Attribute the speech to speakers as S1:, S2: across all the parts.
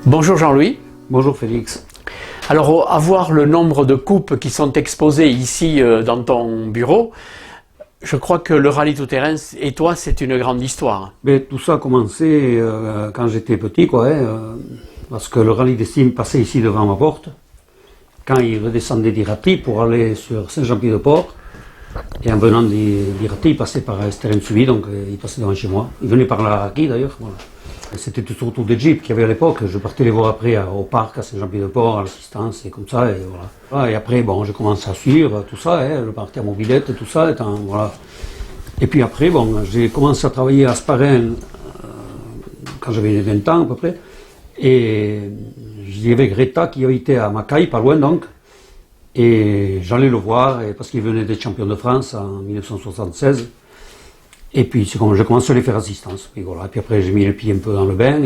S1: Bonjour Jean-Louis.
S2: Bonjour Félix.
S1: Alors, à voir le nombre de coupes qui sont exposées ici dans ton bureau, je crois que le rallye tout-terrain et toi, c'est une grande histoire.
S2: Mais tout ça a commencé quand j'étais petit, parce que le rallye d'Estime passait ici devant ma porte, quand il redescendait d'Iraty pour aller sur Saint-Jean-Pied-de-Port. Et en venant d'Iraty, il passait par Estérens-Sully, donc il passait devant chez moi. Il venait par la Raquille d'ailleurs. Voilà. C'était surtout des jeeps qu'il y avait à l'époque. Je partais les voir après au parc, à Saint-Jean-Pied-de-Port, à l'assistance, et comme ça, et voilà. Et après, bon, j'ai commencé à suivre tout ça, le parc à mobilette et tout ça, voilà. Et puis après, bon, j'ai commencé à travailler à Sparin quand j'avais 20 ans à peu près. Et j'y avais Greta qui habitait à Macaille, pas loin donc. Et j'allais le voir, parce qu'il venait d'être champion de France en 1976. Et puis c'est comme j'ai commencé à les faire assistance. Et voilà. Et puis après j'ai mis le pied un peu dans le bain.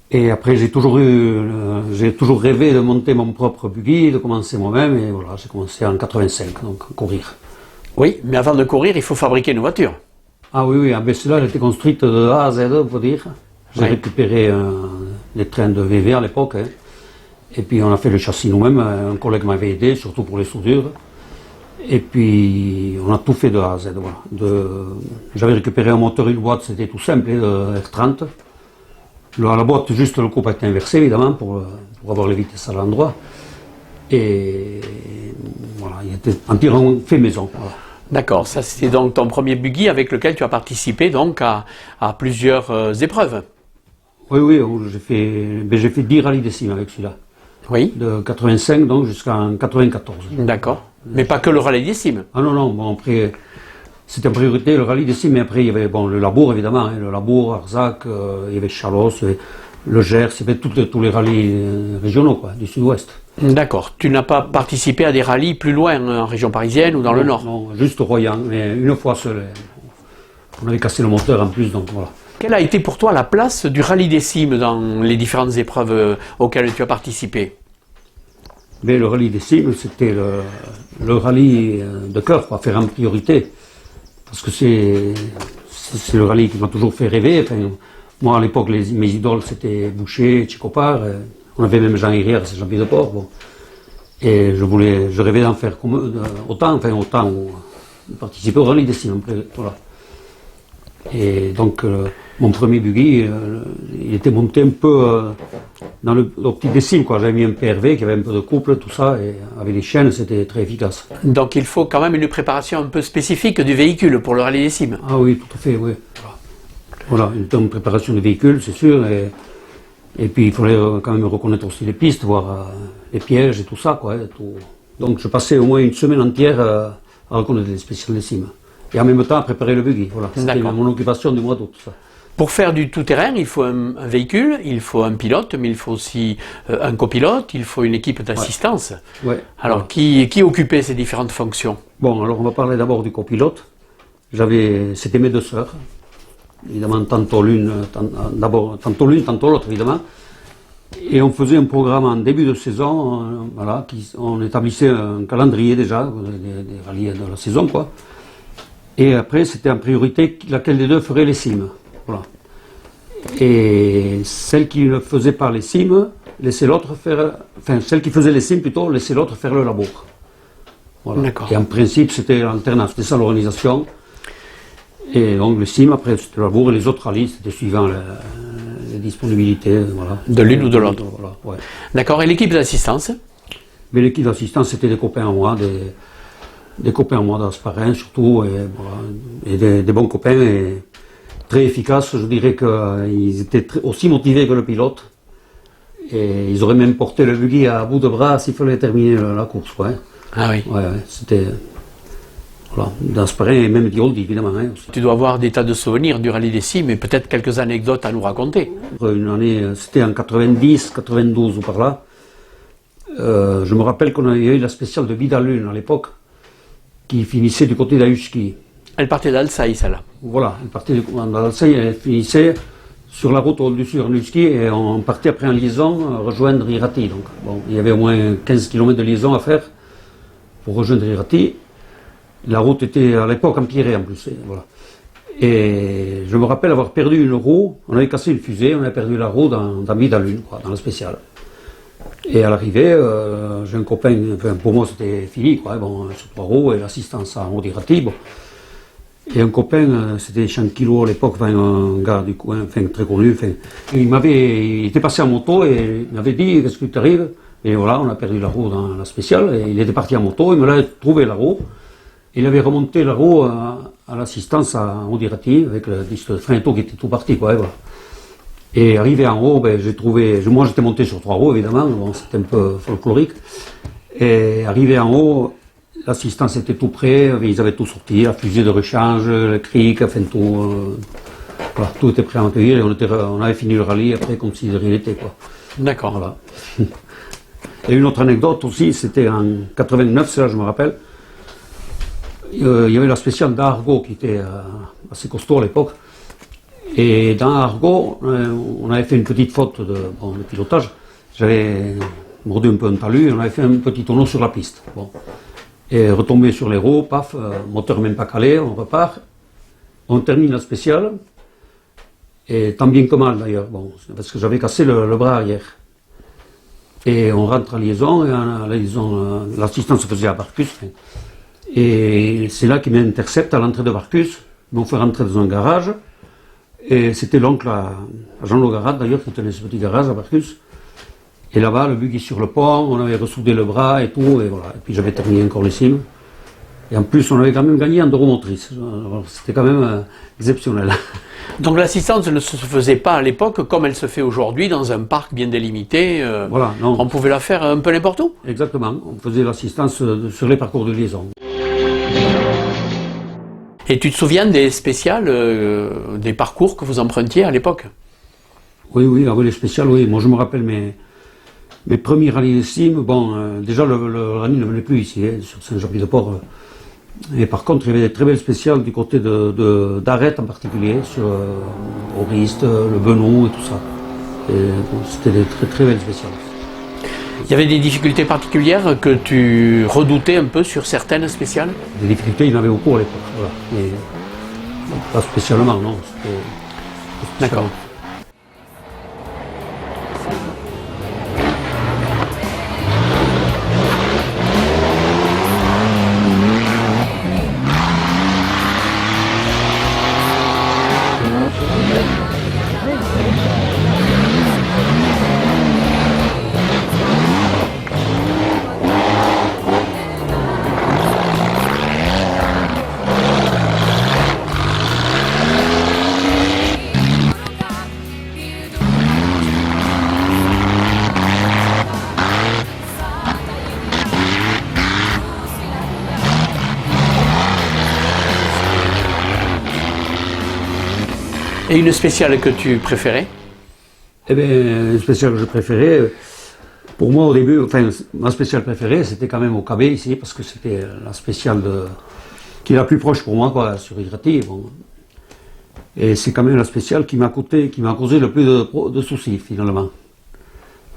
S2: Et après j'ai toujours rêvé de monter mon propre buggy, de commencer moi-même. Et voilà, j'ai commencé en 85, donc à courir.
S1: Oui, mais avant de courir, il faut fabriquer une voiture.
S2: Ah oui, ben celle-là elle était construite de A à Z, il faut dire. J'ai récupéré les trains de VV à l'époque. Et puis on a fait le châssis nous-mêmes, un collègue m'avait aidé, surtout pour les soudures. Et puis on a tout fait de A à Z. Voilà. J'avais récupéré un moteur, une boîte, c'était tout simple, de R30. La boîte, juste le couple a été inversé évidemment pour avoir les vitesses à l'endroit. Et voilà, il était entièrement fait maison. Voilà.
S1: D'accord, ça c'était donc ton premier buggy avec lequel tu as participé donc à plusieurs épreuves.
S2: Oui, j'ai fait 10 rallyes d'Estime avec celui-là.
S1: Oui.
S2: De 85 donc jusqu'en 94.
S1: D'accord. Mais pas que le rallye d'Estime.
S2: Ah non, bon après, c'était en priorité le rallye d'Estime, mais après il y avait le Labour évidemment, le Labour, Arzac, il y avait Chalos, le Gers, il y avait tous les rallyes régionaux du sud-ouest.
S1: D'accord. Tu n'as pas participé à des rallyes plus loin, en région parisienne ou dans le nord?
S2: Non, juste Royan, mais une fois seul. On avait cassé le moteur en plus, donc voilà.
S1: Quelle a été pour toi la place du rallye des cimes dans les différentes épreuves auxquelles tu as participé?
S2: Mais le rallye des cimes, c'était le rallye de cœur, à faire en priorité. Parce que c'est le rallye qui m'a toujours fait rêver. Enfin, moi, à l'époque, mes idoles, c'était Boucher, Chicopard. On avait même Jean Hirière, c'est Jean-Pied-de-Port. Bon. Et je rêvais d'en faire autant de participer au rallye des cimes. Voilà. Et donc, mon premier buggy, il était monté un peu dans l'optique des cimes. J'avais mis un PRV qui avait un peu de couple, tout ça, et avec les chaînes, c'était très efficace.
S1: Donc il faut quand même une préparation un peu spécifique du véhicule pour le rallye des cimes.
S2: Ah oui, tout à fait, oui. Voilà, une préparation du véhicule, c'est sûr. Et puis il fallait quand même reconnaître aussi les pistes, voir les pièges et tout ça. Tout. Donc je passais au moins une semaine entière à reconnaître les spéciales des cimes. Et en même temps à préparer le buggy. Voilà, c'était mon occupation du mois d'août.
S1: Pour faire du tout-terrain, il faut un véhicule, il faut un pilote, mais il faut aussi un copilote, il faut une équipe d'assistance.
S2: Ouais.
S1: Alors, qui occupait ces différentes fonctions?
S2: Bon, alors on va parler d'abord du copilote. C'était mes deux sœurs. Évidemment, tantôt l'une, tantôt l'autre, évidemment. Et on faisait un programme en début de saison, on établissait un calendrier déjà, des rallyes de la saison, Et après, c'était en priorité laquelle des deux ferait les cimes. Voilà. Et celle qui ne faisait pas les cimes, laissait l'autre faire. Enfin, celle qui faisait les cimes plutôt, laissait l'autre faire le labour. Voilà. Et en principe, c'était l'alternance. C'était ça l'organisation. Et donc, les cimes, après, c'était le labour. Et les autres rallyes, c'était suivant les disponibilités. Voilà.
S1: De l'une ou de l'autre.
S2: Voilà, ouais.
S1: D'accord. Et l'équipe d'assistance?
S2: Mais l'équipe d'assistance, c'était des copains à moi, des copains à moi d'Asparin surtout, et des bons copains et très efficaces. Je dirais qu'ils étaient aussi motivés que le pilote. Et ils auraient même porté le buggy à bout de bras s'il fallait terminer la course.
S1: Ah oui.
S2: Ouais, c'était. Voilà, d'Asparin et même d'Ioldi, évidemment. Aussi.
S1: Tu dois avoir des tas de souvenirs du rallye des cimes et peut-être quelques anecdotes à nous raconter.
S2: Une année, c'était en 90, 92 ou par là. Je me rappelle qu'on avait eu la spéciale de Vidalune à l'époque, qui finissait du côté d'Ahuski.
S1: Elle partait d'Alsaï, celle-là.
S2: Voilà, elle partait d'Alsaï, elle finissait sur la route au-dessus en Huski et on partait après en liaison rejoindre Iraty. Donc, bon, il y avait au moins 15 km de liaison à faire pour rejoindre Iraty. La route était à l'époque empierrée en plus. Voilà. Et je me rappelle avoir perdu une roue, on avait cassé une fusée, on avait perdu la roue dans Midi à Lune, quoi, dans la spéciale. Et à l'arrivée, j'ai un copain, enfin, pour moi c'était fini, quoi, bon, sur 3 roues et l'assistance en Odirati, bon. Et un copain, c'était Shankilo à l'époque, enfin, un gars du coin, enfin, très connu, enfin, il était passé en moto et il m'avait dit, qu'est-ce qui t'arrive? Et voilà, on a perdu la roue dans la spéciale, et il était parti en moto, il me l'a trouvé la roue. Il avait remonté la roue à l'assistance en Odirati, avec le disque de frein et tout qui était tout parti, quoi, et voilà. Et arrivé en haut, ben, moi j'étais monté sur 3 roues évidemment, bon, c'était un peu folklorique. Et arrivé en haut, l'assistance était tout prêt, ils avaient tout sorti, la fusée de rechange, le cric, enfin tout, voilà, tout était prêt à accueillir et on avait fini le rallye après comme si de rien n'était, quoi.
S1: D'accord.
S2: Voilà. Et une autre anecdote aussi, c'était en 89, c'est là je me rappelle. Il y avait la spéciale d'Argo qui était assez costaud à l'époque. Et dans Argo, on avait fait une petite faute de pilotage. J'avais mordu un peu un talus et on avait fait un petit tonneau sur la piste. Bon. Et retombé sur les roues, paf, moteur même pas calé, on repart. On termine la spéciale. Et tant bien que mal d'ailleurs, bon, parce que j'avais cassé le bras arrière. Et on rentre à liaison, et à la liaison, l'assistance se faisait à Barcus. Et c'est là qu'il m'intercepte à l'entrée de Barcus. Ils m'ont fait rentrer dans un garage. Et c'était l'oncle à Jean-Loup Garat d'ailleurs qui tenait ce petit garage à Barcus. Et là-bas, le buggy sur le pont, on avait ressoudé le bras et tout, et voilà. Et puis j'avais terminé encore les cimes. Et en plus, on avait quand même gagné en 2 roues motrices. C'était quand même exceptionnel.
S1: Donc l'assistance ne se faisait pas à l'époque comme elle se fait aujourd'hui dans un parc bien délimité.
S2: Voilà, non.
S1: On pouvait la faire un peu n'importe où.
S2: Exactement, on faisait l'assistance sur les parcours de liaison.
S1: Et tu te souviens des spéciales, des parcours que vous empruntiez à l'époque?
S2: Oui, les spéciales, oui. Moi, je me rappelle mes premiers rallyes de sim. Bon, déjà, le rallye ne venait plus ici, hein, sur Saint-Jean-Pied-de-Port. Et par contre, il y avait des très belles spéciales du côté d'Arrête en particulier, sur Oriste, le Benou et tout ça. C'était des très très belles spéciales.
S1: Il y avait des difficultés particulières que tu redoutais un peu sur certaines spéciales?
S2: Des difficultés, il y en avait beaucoup à l'époque, voilà. Mais pas spécialement, non.
S1: D'accord. Et une spéciale que tu préférais?
S2: Eh bien, une spéciale que je préférais, pour moi au début, enfin, ma spéciale préférée, c'était quand même au KB ici, parce que c'était la spéciale qui est la plus proche pour moi, quoi, sur Irati. Bon. Et c'est quand même la spéciale qui m'a causé le plus de soucis, finalement.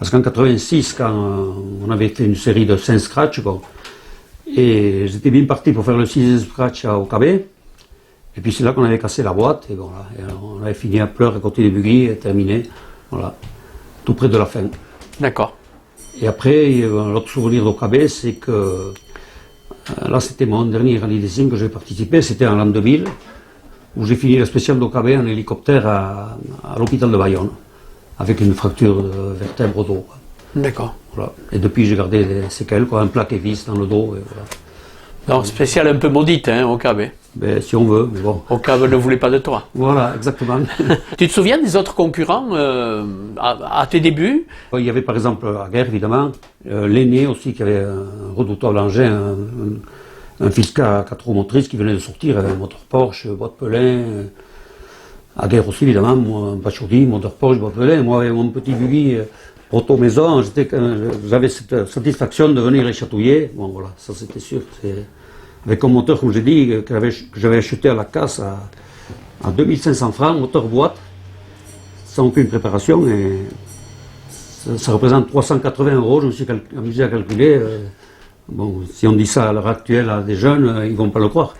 S2: Parce qu'en 86, quand on avait fait une série de 5 scratchs, bon, et j'étais bien parti pour faire le 6e scratch au KB. Et puis c'est là qu'on avait cassé la boîte, et voilà, et on avait fini à pleurer à côté des buggy, et terminé, voilà, tout près de la fin.
S1: D'accord.
S2: Et après, l'autre souvenir d'OKB, c'est que, là c'était mon dernier rallye des cimes que j'ai participé, c'était en l'an 2000, où j'ai fini la spéciale d'OKB en hélicoptère à l'hôpital de Bayonne, avec une fracture de vertèbre au dos.
S1: D'accord.
S2: Voilà. Et depuis j'ai gardé des séquelles, quoi, un plaque et vis dans le dos, et voilà.
S1: Donc spéciale un peu maudite, hein, au KB.
S2: Ben, si on veut, mais bon.
S1: Au KB ne voulait pas de toi.
S2: Voilà, exactement.
S1: Tu te souviens des autres concurrents à tes débuts?
S2: Il y avait par exemple à Guerre, évidemment, l'aîné aussi qui avait un redoutable engin, un Fisker à 4 roues motrices qui venait de sortir, avec un moteur Porsche, boîte Pelin. À Guerre aussi, évidemment, moi, un Pachaudi, moteur Porsche, boîte Pelin. Moi, avec mon petit buggy Proto Maison, j'avais cette satisfaction de venir les chatouiller. Bon, voilà, ça c'était sûr. Avec un moteur, comme j'ai dit, que j'avais acheté à la casse à 2500 francs, moteur boîte, sans aucune préparation, et ça représente 380 €, je me suis amusé à calculer, Bon, si on dit ça à l'heure actuelle à des jeunes, ils vont pas le croire.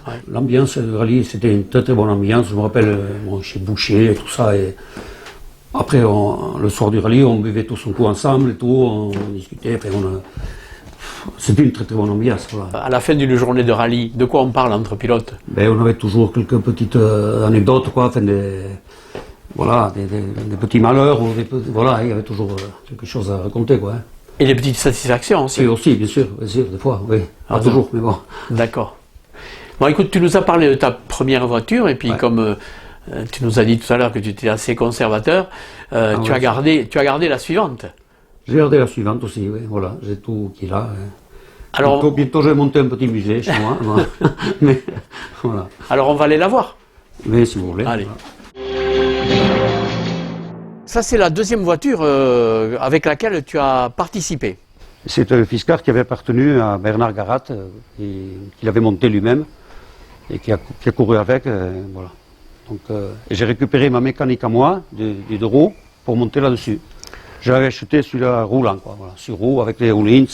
S2: Ouais. L'ambiance du rallye, c'était une très très bonne ambiance. Je me rappelle, bon, chez Boucher et tout ça. Et après, le soir du rallye, on buvait tous un coup ensemble et tout, on discutait. Après, c'était une très très bonne ambiance. Voilà.
S1: À la fin d'une journée de rallye, de quoi on parle entre pilotes?
S2: Ben, on avait toujours quelques petites anecdotes, quoi. Enfin, voilà, des petits malheurs, voilà, il y avait toujours quelque chose à raconter, quoi.
S1: Et des petites satisfactions aussi?
S2: Oui, aussi, bien sûr, des fois, oui. Pas toujours, mais bon.
S1: D'accord. Bon, écoute, tu nous as parlé de ta première voiture, et puis comme tu nous as dit tout à l'heure que tu étais assez conservateur, tu as gardé la suivante.
S2: J'ai gardé la suivante aussi, oui, voilà, j'ai tout qui est là.
S1: Alors,
S2: bientôt je vais monter un petit musée chez moi. Mais, voilà.
S1: Alors on va aller la voir.
S2: Mais si vous voulez.
S1: Allez.
S2: Voilà.
S1: Ça, c'est la deuxième voiture avec laquelle tu as participé.
S2: C'est un Fisker qui avait appartenu à Bernard Garat, qu'il avait monté lui-même et qui a couru avec. Voilà. Donc, j'ai récupéré ma mécanique à moi, du deux roues, pour monter là-dessus. J'avais acheté celui-là roulant, quoi, voilà, sur roue avec les Houlins.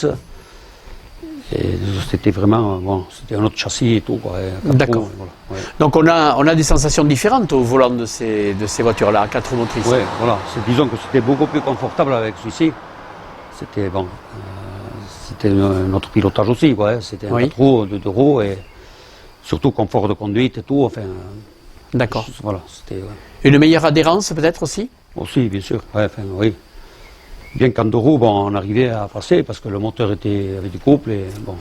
S2: Et c'était vraiment, bon, c'était un autre châssis et tout.
S1: D'accord.
S2: Voilà, ouais.
S1: Donc on a des sensations différentes au volant de ces voitures-là, à 4 motrices.
S2: Oui, voilà. Disons que c'était beaucoup plus confortable avec celui-ci. C'était bon, c'était notre pilotage aussi, quoi. C'était un 4 roues, de 2 roues et surtout confort de conduite et tout. Enfin.
S1: D'accord.
S2: Voilà, c'était.
S1: Une meilleure adhérence peut-être aussi?
S2: Aussi, bien sûr. Ouais, enfin, oui. Bien qu'en 2 roues, bon, on arrivait à passer parce que le moteur avait du couple et bon.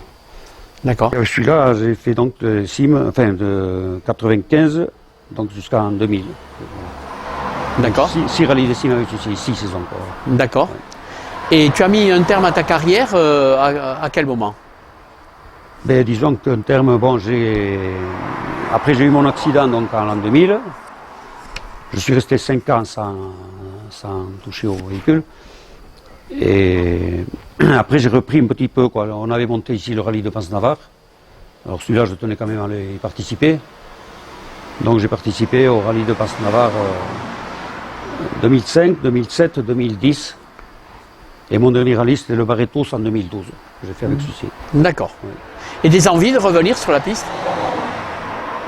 S1: D'accord.
S2: Celui-là, j'ai fait donc de sim, enfin de 95 donc jusqu'en 2000.
S1: D'accord.
S2: 6 rallyes de sim avec celui-ci, 6 saisons.
S1: D'accord. Ouais. Et tu as mis un terme à ta carrière à quel moment?
S2: Ben, disons qu'un terme, bon, après j'ai eu mon accident donc en l'an 2000. Je suis resté 5 ans sans toucher au véhicule. Et après j'ai repris un petit peu, quoi. On avait monté ici le rallye de Pense-Navarre. Alors celui-là je tenais quand même à y participer. Donc j'ai participé au rallye de Pense-Navarre 2005, 2007, 2010. Et mon dernier rallye c'était le Barretos en 2012. Que j'ai fait avec celui-ci.
S1: D'accord. Ouais. Et des envies de revenir sur la piste?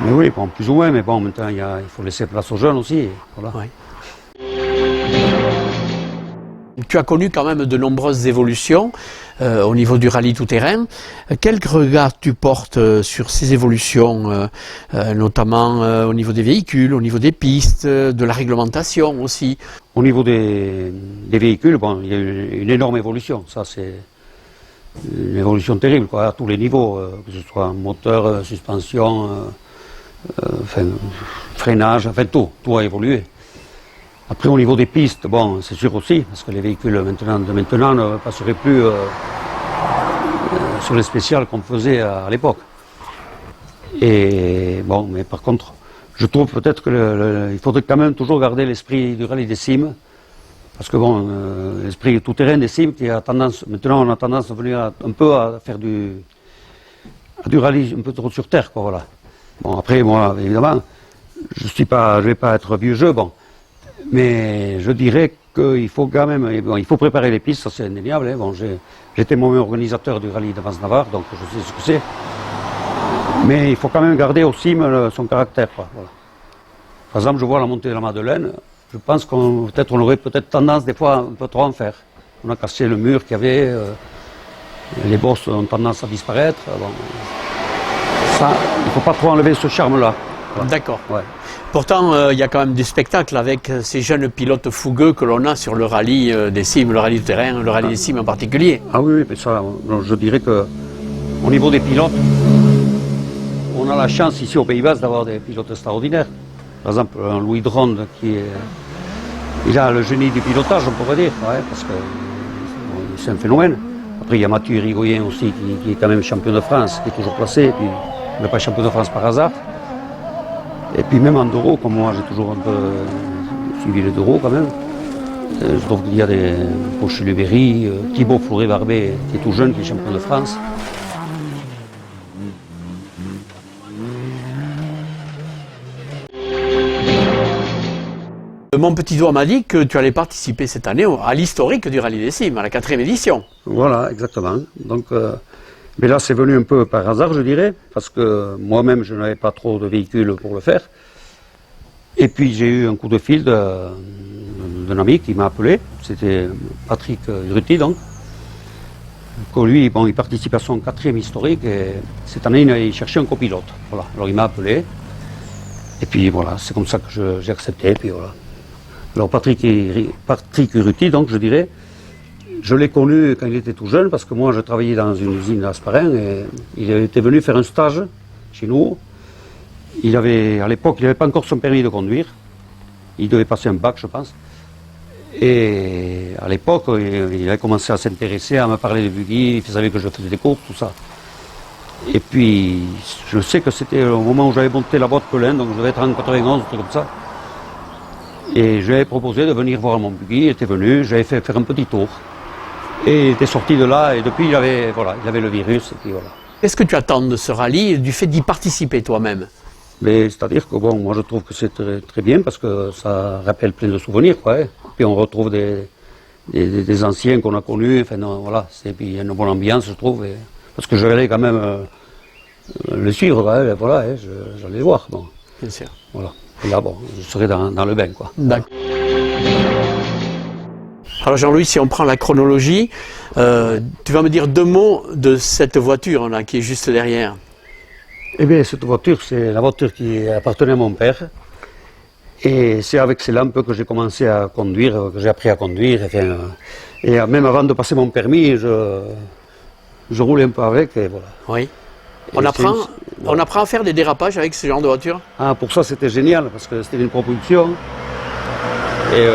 S2: Mais oui, bon, plus ou moins, mais bon, maintenant il faut laisser place aux jeunes aussi. Voilà.
S1: Ouais. Tu as connu quand même de nombreuses évolutions au niveau du rallye tout-terrain. Quel regard tu portes sur ces évolutions, notamment au niveau des véhicules, au niveau des pistes, de la réglementation aussi?
S2: Au niveau des véhicules, bon, il y a eu une énorme évolution. Ça, c'est une évolution terrible, quoi, à tous les niveaux, que ce soit moteur, suspension, enfin, freinage, enfin tout a évolué. Après, au niveau des pistes, bon, c'est sûr aussi, parce que les véhicules de maintenant ne passeraient plus sur les spéciales qu'on faisait à l'époque. Et bon, mais par contre, je trouve peut-être qu'il faudrait quand même toujours garder l'esprit du rallye des cimes, parce que bon, l'esprit tout-terrain des cimes qui a tendance, maintenant on a tendance à venir un peu à faire du rallye un peu trop sur terre, quoi, voilà. Bon, après, moi, évidemment, je vais pas être vieux jeu, bon. Mais je dirais qu'il faut quand même, bon, il faut préparer les pistes, ça c'est indéniable. Hein. Bon, j'étais moi-même organisateur du rallye de Pense-Navarre, donc je sais ce que c'est. Mais il faut quand même garder aussi son caractère. Quoi. Voilà. Par exemple, je vois la montée de la Madeleine, je pense qu'on aurait peut-être tendance des fois un peu trop à en faire. On a cassé le mur qu'il y avait, les bosses ont tendance à disparaître. Bon. Ça, il ne faut pas trop enlever ce charme-là.
S1: Voilà. D'accord.
S2: Ouais.
S1: Pourtant, il y a quand même du spectacle avec ces jeunes pilotes fougueux que l'on a sur le rallye des cimes, le rallye du terrain, le rallye des cimes en particulier.
S2: Ah oui, mais ça, je dirais que au niveau des pilotes, on a la chance ici au Pays Basque d'avoir des pilotes extraordinaires. Par exemple, un Louis Dronde il a le génie du pilotage, on pourrait dire, ouais, parce que c'est un phénomène. Après, il y a Mathieu Irigoyen aussi, qui est quand même champion de France, qui est toujours placé, et puis il n'est pas champion de France par hasard. Et puis même en deux roues, comme moi j'ai toujours un peu suivi les deux roues quand même, je trouve qu'il y a des Poche Luberry, Thibaut Fleury-Barbet qui est tout jeune, qui est champion de France.
S1: Mon petit doigt m'a dit que tu allais participer cette année à l'historique du rallye des cimes, à la 4e édition.
S2: Voilà, exactement. Donc Mais là, c'est venu un peu par hasard, je dirais, parce que moi-même, je n'avais pas trop de véhicules pour le faire. Et puis, j'ai eu un coup de fil d'un ami qui m'a appelé. C'était Patrick Grutti, donc. Que lui, bon, il participe à son 4e historique et cette année, il cherchait un copilote. Voilà. Alors, il m'a appelé. Et puis, voilà, c'est comme ça que j'ai accepté. Et puis, voilà. Alors, Patrick Grutti, donc, je dirais, je l'ai connu quand il était tout jeune, parce que moi, je travaillais dans une usine d'Asparin et il était venu faire un stage chez nous. À l'époque, il n'avait pas encore son permis de conduire. Il devait passer un bac, je pense. Et à l'époque, il a commencé à s'intéresser, à me parler de buggy, il savait que je faisais des courses, tout ça. Et puis, je sais que c'était au moment où j'avais monté la boîte Colin, donc je devais être en 91, un truc comme ça. Et je lui avais proposé de venir voir mon buggy, il était venu, j'avais fait faire un petit tour. Et il était sorti de là, et depuis, il avait le virus, et puis voilà.
S1: Qu'est-ce que tu attends de ce rallye, du fait d'y participer toi-même?
S2: Mais c'est-à-dire que bon, moi je trouve que c'est très, très bien parce que ça rappelle plein de souvenirs, quoi. Hein. Puis on retrouve des anciens qu'on a connus, enfin non, voilà. Et puis il y a une bonne ambiance, je trouve. Parce que je vais aller quand même le suivre, hein, voilà, hein, j'allais le voir. Bon.
S1: Bien sûr.
S2: Voilà. Et là, bon, je serai dans le bain, quoi.
S1: D'accord. Alors Jean-Louis, si on prend la chronologie, tu vas me dire 2 mots de cette voiture là, qui est juste derrière.
S2: Eh bien, cette voiture, c'est la voiture qui appartenait à mon père. Et c'est avec ces lampes que j'ai commencé à conduire, que j'ai appris à conduire. Enfin, et même avant de passer mon permis, je roulais un peu avec, et voilà.
S1: Oui. On apprend à faire des dérapages avec ce genre de voiture?
S2: Ah, pour ça, c'était génial, parce que c'était une propulsion. Et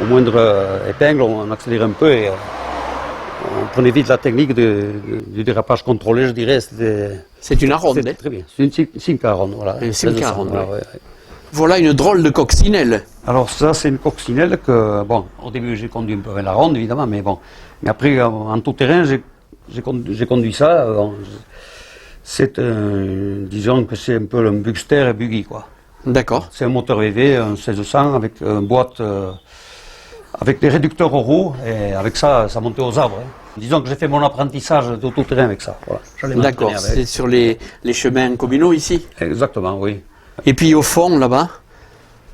S2: au moindre épingle, on accélérait un peu et on prenait vite la technique du dérapage contrôlé, je dirais.
S1: C'est une Aronde,
S2: c'était très bien. C'est une Simca Aronde, voilà.
S1: Une Simca Aronde,
S2: voilà,
S1: ouais.
S2: ouais.
S1: Voilà une drôle de coccinelle.
S2: Alors ça, c'est une coccinelle que, bon, au début, j'ai conduit un peu avec la ronde, évidemment, mais bon. Mais après, en tout terrain, j'ai conduit ça. C'est, disons que c'est un peu un Bugster et Buggy, quoi.
S1: D'accord.
S2: C'est un moteur VV, un 1600, avec une boîte, avec des réducteurs aux roues, et avec ça, ça montait aux arbres. Hein. Disons que j'ai fait mon apprentissage de tout terrain avec ça. Voilà.
S1: D'accord, c'est sur les chemins communaux ici?
S2: Exactement, oui.
S1: Et puis au fond, là-bas,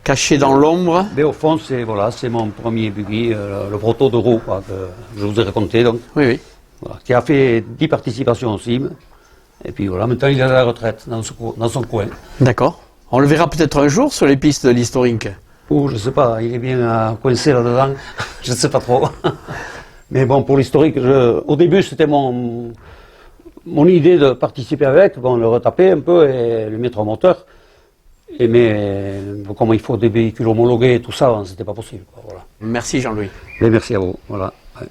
S1: caché dans l'ombre?
S2: Mais au fond, c'est mon premier buggy, le proto de roue, quoi, que je vous ai raconté, donc.
S1: Oui, oui.
S2: Voilà, qui a fait 10 participations au CIM. Et puis voilà, maintenant il est à la retraite, dans son coin.
S1: D'accord. On le verra peut-être un jour sur les pistes de l'historique.
S2: Oh, je sais pas, il est bien coincé là-dedans, je ne sais pas trop. Mais bon, pour l'historique, au début, c'était mon idée de participer avec, bon, le retaper un peu et le mettre en moteur. Mais comme il faut des véhicules homologués et tout ça, c'était pas possible. Quoi, voilà.
S1: Merci Jean-Louis.
S2: Et merci à vous. Voilà. Ouais.